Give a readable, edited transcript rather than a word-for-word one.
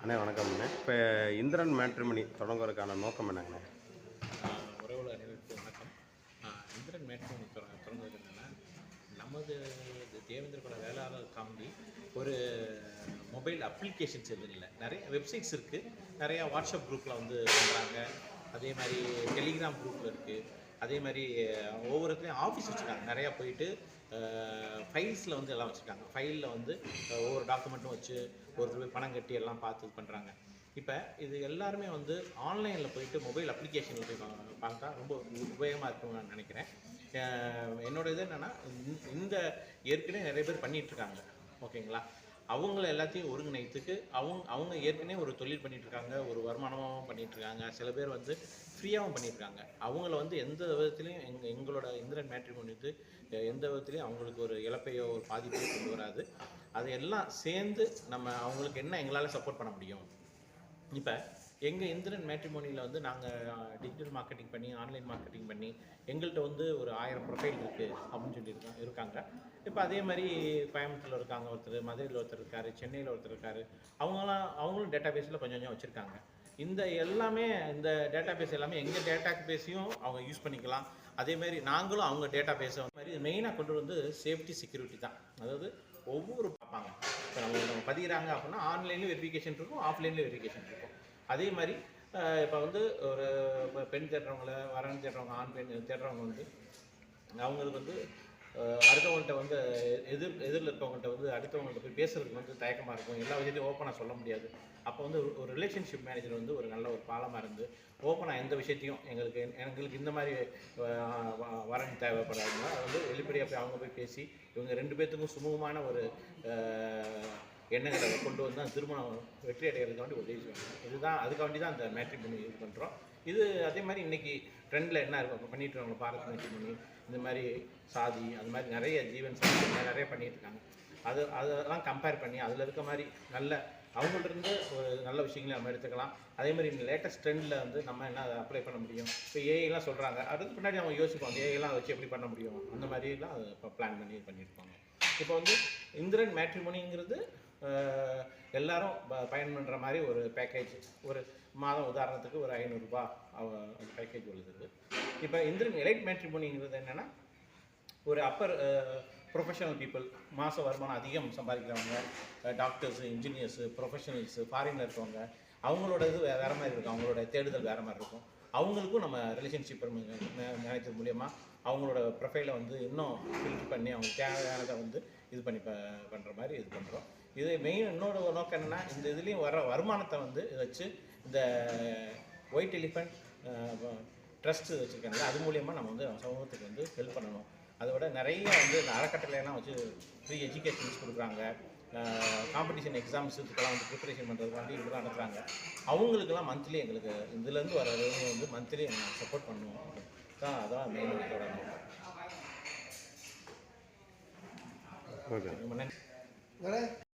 அண்ணே வணக்கம்ண்ணே. இப்போ இந்திரன் மேட்ரிமனி தொடங்குறதுக்கான நோக்கம் என்னங்கண்ணே? உறவுகள் அனைவருக்கும் வணக்கம். இந்திரன் மேட்ரிமனி தொடங்குறது என்னென்னா, நமது தேவேந்திர குல வேளாளர் காமெடி ஒரு மொபைல் அப்ளிகேஷன்ஸ் எதுவும் இல்லை, நிறைய வெப்சைட்ஸ் இருக்குது, நிறையா வாட்ஸ்அப் குரூப்பில் வந்து பண்ணுறாங்க, அதே மாதிரி டெலிகிராம் குரூப்பில் இருக்குது, அதே மாதிரி ஒவ்வொருத்துலேயும் ஆஃபீஸ் வச்சுருக்காங்க. நிறையா போயிட்டு ஃபைல்ஸில் வந்து எல்லாம் வச்சுருக்காங்க. ஃபைலில் வந்து ஒவ்வொரு டாக்குமெண்ட்டும் வச்சு ஒருத்தர் போய் பணம் கட்டி எல்லாம் பார்த்து இது பண்ணுறாங்க. இப்போ இது எல்லாருமே வந்து ஆன்லைனில் போயிட்டு மொபைல் அப்ளிகேஷனில் போய் பார்த்தா ரொம்ப உபயோகமாக இருக்கும்னு நான் நினைக்கிறேன். என்னோட இது என்னென்னா, இந்த ஏற்கனவே நிறைய பேர் பண்ணிகிட்ருக்காங்க, ஓகேங்களா? அவங்கள எல்லாத்தையும் ஒருங்கிணைத்துக்கு அவங்க ஏற்கனவே ஒரு தொழில் பண்ணிகிட்ருக்காங்க, ஒரு வருமானமாகவும் பண்ணிகிட்ருக்காங்க, சில பேர் வந்து ஃப்ரீயாகவும் பண்ணியிருக்காங்க. அவங்கள வந்து எந்த விதத்துலையும் எங்களோட இந்திரன் மேட்ரிமோனி வந்து எந்த விதத்துலையும் அவங்களுக்கு ஒரு இழப்பையோ ஒரு பாதிப்பையோ கொண்டு வராது. அதையெல்லாம் சேர்ந்து நம்ம அவங்களுக்கு என்ன எங்களால் சப்போர்ட் பண்ண முடியும். இப்போ எங்கள் இந்திரன் மேட்ரிமோனியில் வந்து நாங்கள் டிஜிட்டல் மார்க்கெட்டிங் பண்ணி, ஆன்லைன் மார்க்கெட்டிங் பண்ணி, எங்கள்கிட்ட வந்து ஒரு 1000 ப்ரொஃபைல் இருக்குது அப்படின்னு சொல்லி இருக்காங்க. இப்போ அதே மாதிரி கோயம்புத்தூரில் இருக்காங்க ஒருத்தர், மதுரையில் ஒருத்தர் இருக்கார், சென்னையில் ஒருத்தர் இருக்கார். அவங்களும் டேட்டா பேஸில் கொஞ்சம் கொஞ்சம் வச்சுருக்காங்க. இந்த டேட்டா பேஸ் எல்லாமே எங்கள் டேட்டா பேஸையும் அவங்க யூஸ் பண்ணிக்கலாம். அதேமாதிரி நாங்களும் அவங்க டேட்டா பேஸை மாதிரி மெயினாக கொண்டு வந்து சேஃப்டி செக்யூரிட்டி தான். அதாவது ஒவ்வொரு பார்ப்பாங்க, இப்போ நம்ம பதிகிறாங்க அப்படின்னா ஆன்லைன்லேயும் வெரிஃபிகேஷன் இருக்கும், ஆஃப்லைன்லேயும் வெரிஃபிகேஷன் இருக்கும். அதே மாதிரி இப்போ வந்து ஒரு பெண் தேடுறவங்கள, வரன் தேடுறவங்க, ஆண் பெண் தேடுறவங்க வந்து அவங்களுக்கு வந்து அடுத்தவங்கள்ட்ட வந்து எதிரில் இருக்கவங்கள்ட்ட வந்து அடுத்தவங்கள்ட்ட போய் பேசுறதுக்கு வந்து தயக்கமாக இருக்கும், எல்லா விஷயத்தையும் ஓப்பனாக சொல்ல முடியாது. அப்போ வந்து ஒரு ரிலேஷன்ஷிப் மேனேஜர் வந்து ஒரு நல்ல ஒரு பாலமாக இருந்து ஓப்பனாக எந்த விஷயத்தையும் எங்களுக்கு இந்த மாதிரி வரன் தேவைப்படாதுன்னா அது வந்து வெளிப்படையாக போய் அவங்க போய் பேசி இவங்க 2 பேர்த்துக்கும் சுமூகமான ஒரு எண்ணங்களை கொண்டு வந்து அந்த திருமணம் வெற்றி அடைகிறதுக்காண்டி உதவி செய்வாங்க. இதுதான் அதுக்காண்டி தான் அந்த மேட்ரிமோனி இது பண்ணுறோம். இது அதே மாதிரி இன்றைக்கி ட்ரெண்டில் என்ன இருக்கும் பண்ணிட்டு இருக்காங்க, பாரத் மேட்ரிமோனி, இந்த மாதிரி சாதி, அது மாதிரி நிறைய ஜீவன் சாதி நிறைய பண்ணிகிட்டு இருக்காங்க. அதெல்லாம் கம்பேர் பண்ணி அதில் இருக்க மாதிரி நல்ல அவங்கள்ட்ட ஒரு நல்ல விஷயங்களை நம்ம எடுத்துக்கலாம். அதே மாதிரி இந்த லேட்டஸ்ட் ட்ரெண்டில் வந்து நம்ம என்ன அதை அப்ளை பண்ண முடியும். இப்போ ஏஐலாம் சொல்கிறாங்க, அதுக்கு பின்னாடி அவங்க யோசிப்பாங்க ஏஐலாம் வச்சு எப்படி பண்ண முடியும், அந்த மாதிரிலாம் இப்போ பிளான் பண்ணியிருப்பாங்க. இப்போ வந்து இந்திரன் மேட்ரிமோனிங்கிறது எல்லாரும் பயன் பண்ணுற மாதிரி ஒரு பேக்கேஜ், ஒரு மாதம் உதாரணத்துக்கு ஒரு 500 ரூபா அந்த பேக்கேஜ் உள்ளது. இப்போ இந்திரன் எலைட் மேட்ரிமோனிங்கிறது என்னென்னா, ஒரு அப்பர் ப்ரொஃபஷனல் பீப்புள், மாத வருமானம் அதிகம் சம்பாதிக்கிறவங்க, டாக்டர்ஸு, இன்ஜினியர்ஸு, ப்ரொஃபஷனல்ஸு, ஃபாரினில் இருக்கவங்க, அவங்களோட இது வேறு மாதிரி இருக்கும், அவங்களோட தேடுதல் வேறு மாதிரி இருக்கும். அவங்களுக்கும் நம்ம ரிலேஷன்ஷிப் மேனேஜர் மூலயமா அவங்களோட ப்ரொஃபைலை வந்து இன்னும் ஃபில்டர் பண்ணி அவங்க தேவையானதை வந்து இது பண்ணி பண்ணுற மாதிரி இது பண்ணுறோம். இது மெயின் இன்னொரு நோக்கம் என்னென்னா, இந்த இதுலேயும் வர வருமானத்தை வந்து வச்சு இந்த ஒயிட் எலிஃபண்ட் ட்ரஸ்ட்டு வச்சுருக்காங்க, அது மூலியமாக நம்ம வந்து சமூகத்துக்கு வந்து ஹெல்ப் பண்ணணும். அதோட நிறைய வந்து இந்த அறக்கட்டளையெல்லாம் வச்சு ஃப்ரீ எஜுகேஷன்ஸ் கொடுக்குறாங்க, காம்படிஷன் எக்ஸாம்ஸ் இதுக்கெல்லாம் வந்து ப்ரிப்பரேஷன் பண்ணுறதுக்காண்டி இதெல்லாம் நடத்துகிறாங்க. அவங்களுக்கெல்லாம் மந்த்லி எங்களுக்கு இதுலேருந்து வர ரெவன்யூ வந்து மந்த்லி சப்போர்ட் பண்ணுவோம். அதான் மெயின் இதோட நோக்கம். ஓகே, ரொம்ப நன்றி.